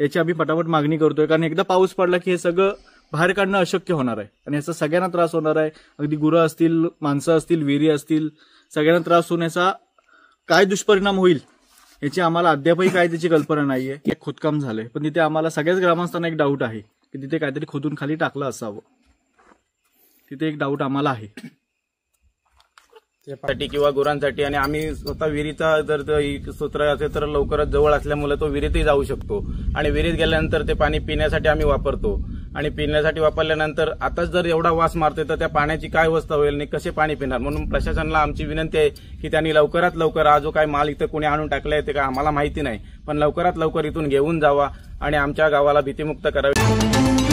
याची आम्ही पटापट मागणी करतोय, कारण एकदा पाऊस पडला की हे सगळं बाहेर काढणं अशक्य होणार आहे आणि याचा सगळ्यांना त्रास होणार आहे. अगदी गुरं असतील, माणसं असतील, विहिरी असतील, सगळ्यांना त्रास होऊन याचा काय दुष्परिणाम होईल याची आम्हाला अद्यापही काय त्याची कल्पना नाहीये. एक खोदकाम झालंय, पण तिथे आम्हाला सगळ्याच ग्रामस्थांना एक डाऊट आहे की तिथे काहीतरी खोदून खाली टाकलं असावं. तिथे एक डाऊट आम्हाला आहे साठी किंवा गुरांसाठी. आणि आम्ही स्वतः विहिरीचा जर सूत्र असेल तर लवकरच जवळ असल्यामुळे तो विहिरीतही जाऊ शकतो आणि विहिरीत गेल्यानंतर ते पाणी पिण्यासाठी आम्ही वापरतो. आणि पिण्यासाठी वापरल्यानंतर आताच जर एवढा वास मारतोय तर त्या पाण्याची काय अवस्था होईल आणि कसे पाणी पिणार. म्हणून प्रशासनाला आमची विनंती आहे की त्यांनी लवकरात लवकर हा जो काय माल इथं कोणी आणून टाकलाय ते काय आम्हाला माहिती नाही, पण लवकरात लवकर इथून घेऊन जावा आणि आमच्या गावाला भीतीमुक्त करावे.